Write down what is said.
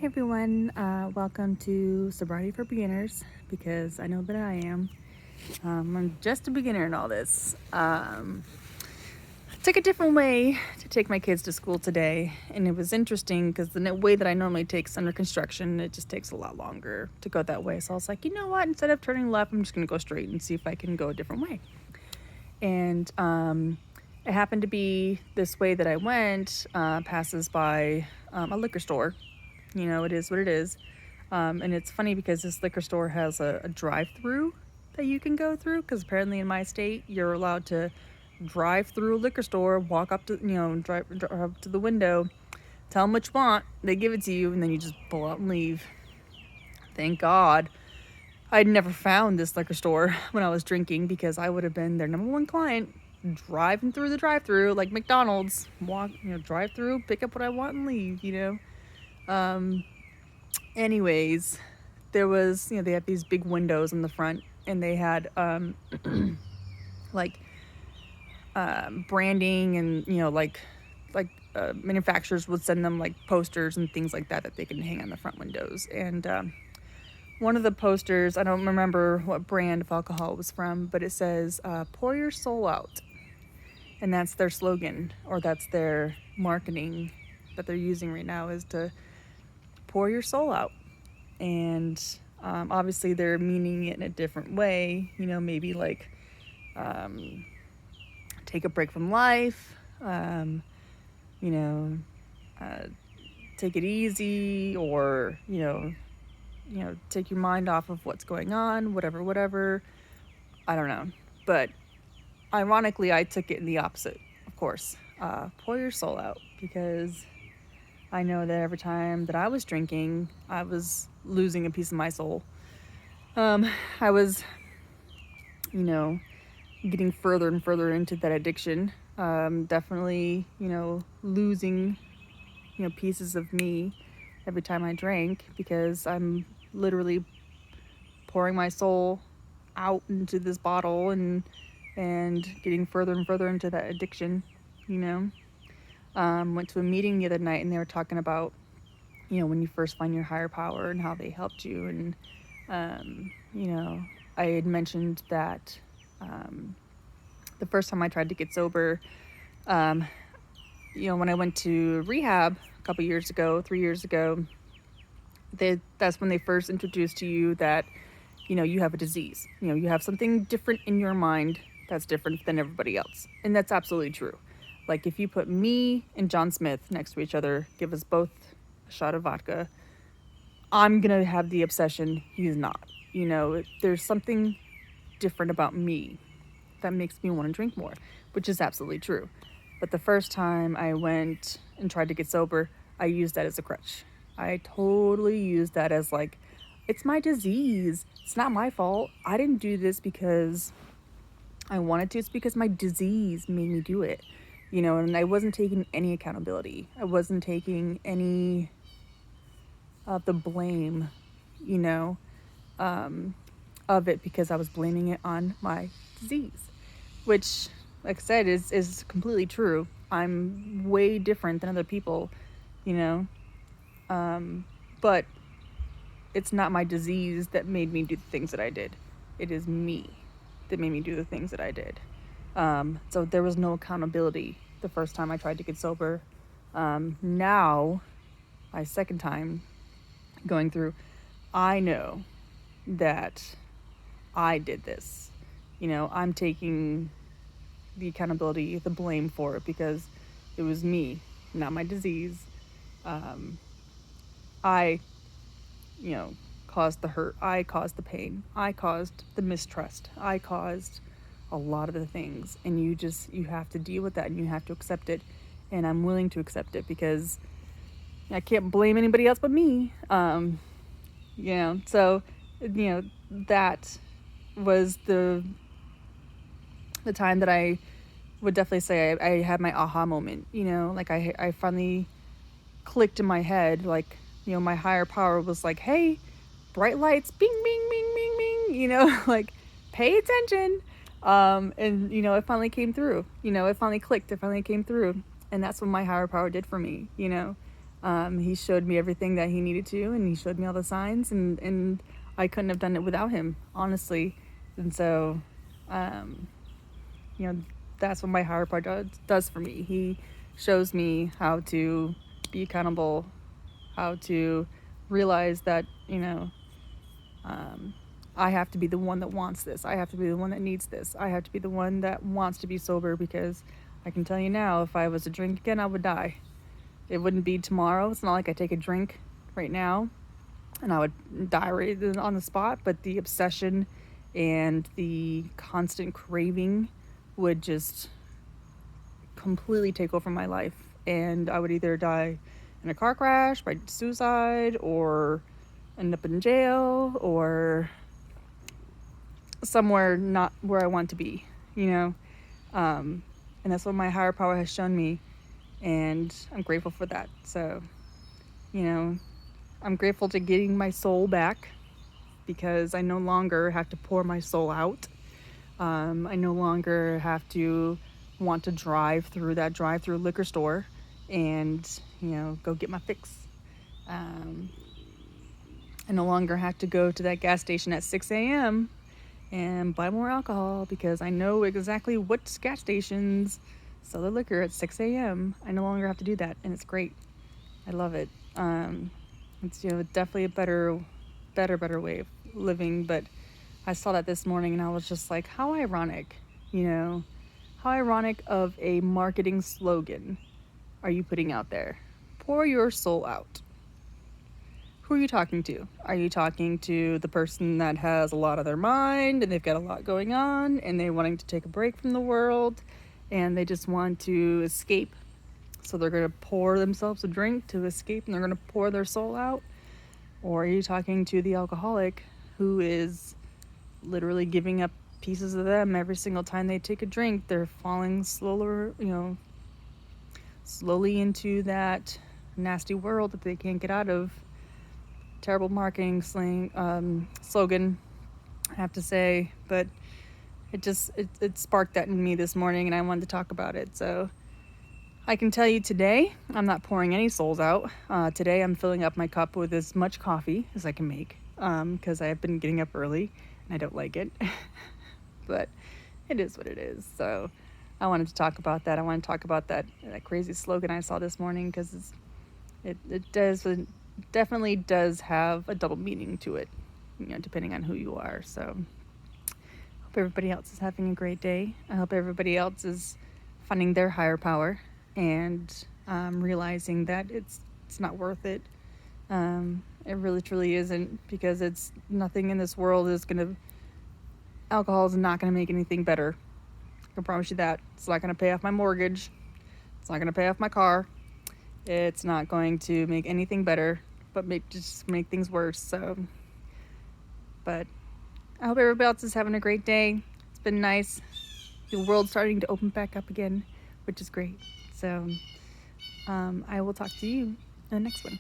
Hey everyone, welcome to Sobriety for Beginners because I know that I am. I'm just a beginner in all this. I took a different way to take my kids to school today, and it was interesting because the way that I normally take under construction, it just takes a lot longer to go that way. So I was like, you know what? Instead of turning left, I'm just going to go straight and see if I can go a different way. And it happened to be this way that I went passes by a liquor store. You know, it is what it is. And it's funny because this liquor store has a drive-through that you can go through. Because apparently in my state, you're allowed to drive through a liquor store, walk up to, drive up to the window, tell them what you want, they give it to you, and then you just pull out and leave. Thank God. I'd never found this liquor store when I was drinking because I would have been their number one client, driving through the drive-through like McDonald's. Walk, drive through, pick up what I want, and leave. Anyways, there was, they have these big windows in the front, and they had like branding, and manufacturers would send them like posters and things like that they can hang on the front windows. And one of the posters, I don't remember what brand of alcohol it was from, but it says "Pour your soul out," and that's their slogan, or that's their marketing that they're using right now, is to pour your soul out. And obviously they're meaning it in a different way, maybe like take a break from life, you know, take it easy, or take your mind off of what's going on, whatever. I don't know, but ironically, I took it in the opposite. Of course, pour your soul out, because I know that every time that I was drinking, I was losing a piece of my soul. I was, getting further and further into that addiction. Definitely, losing, pieces of me every time I drank, because I'm literally pouring my soul out into this bottle, and getting further and further into that addiction. You know, went to a meeting the other night, and they were talking about, when you first find your higher power and how they helped you. And I had mentioned that the first time I tried to get sober, when I went to rehab a couple years ago, 3 years ago, that's when they first introduced to you that, you have a disease. You have something different in your mind that's different than everybody else. And that's absolutely true. Like, if you put me and John Smith next to each other, give us both a shot of vodka, I'm going to have the obsession. He's not. There's something different about me that makes me want to drink more, which is absolutely true. But the first time I went and tried to get sober, I used that as a crutch. I totally used that as like, it's my disease. It's not my fault. I didn't do this because I wanted to. It's because my disease made me do it. And I wasn't taking any accountability. I wasn't taking any of the blame, you know, of it, because I was blaming it on my disease, which, like I said, is completely true. I'm way different than other people, you know, but it's not my disease that made me do the things that I did. It is me that made me do the things that I did. So there was no accountability the first time I tried to get sober. Now, my second time going through, I know that I did this. I'm taking the accountability, the blame for it, because it was me, not my disease. I, caused the hurt. I caused the pain. I caused the mistrust. I caused a lot of the things. And you have to deal with that, and you have to accept it. And I'm willing to accept it, because I can't blame anybody else but me. So, that was the time that I would definitely say I had my aha moment. Like I finally clicked in my head, like, my higher power was like, hey, bright lights, bing, bing, bing, bing, bing, like, pay attention. And, it finally came through. It finally clicked. It finally came through. And that's what my higher power did for me. He showed me everything that he needed to, and he showed me all the signs, and I couldn't have done it without him, honestly. And so, um, you know, that's what my higher power does for me. He shows me how to be accountable, how to realize that, um, I have to be the one that wants this. I have to be the one that needs this. I have to be the one that wants to be sober, because I can tell you now, if I was to drink again, I would die. It wouldn't be tomorrow. It's not like I take a drink right now and I would die right on the spot, but the obsession and the constant craving would just completely take over my life. And I would either die in a car crash, by suicide, or end up in jail, or somewhere not where I want to be, you know? And that's what my higher power has shown me. And I'm grateful for that. So, you know, I'm grateful to getting my soul back, because I no longer have to pour my soul out. I no longer have to want to drive through that drive-through liquor store and, go get my fix. Um, I no longer have to go to that gas station at 6 a.m. and buy more alcohol, because I know exactly what gas stations sell their liquor at 6 a.m. I no longer have to do that, and it's great. I love it. It's definitely a better way of living. But I saw that this morning, and I was just like, how ironic, how ironic of a marketing slogan are you putting out there? Pour your soul out. Who are you talking to? Are you talking to the person that has a lot on their mind, and they've got a lot going on, and they're wanting to take a break from the world, and they just want to escape? So they're going to pour themselves a drink to escape, and they're going to pour their soul out? Or are you talking to the alcoholic who is literally giving up pieces of them every single time they take a drink? They're falling slowly into that nasty world that they can't get out of. Terrible marketing slogan, I have to say, but it sparked that in me this morning, and I wanted to talk about it. So I can tell you today, I'm not pouring any souls out. Today I'm filling up my cup with as much coffee as I can make, because I have been getting up early and I don't like it. But it is what it is. So I wanted to talk about that. I want to talk about that crazy slogan I saw this morning, because it definitely does have a double meaning to it, depending on who you are. So I hope everybody else is having a great day. I hope everybody else is finding their higher power and realizing that it's not worth it. It really truly isn't, because it's nothing in this world alcohol is not gonna make anything better. I can promise you that. It's not gonna pay off my mortgage. It's not gonna pay off my car. It's not going to make anything better, but just make things worse. So, but I hope everybody else is having a great day. It's been nice. The world's starting to open back up again, which is great. So, I will talk to you in the next one.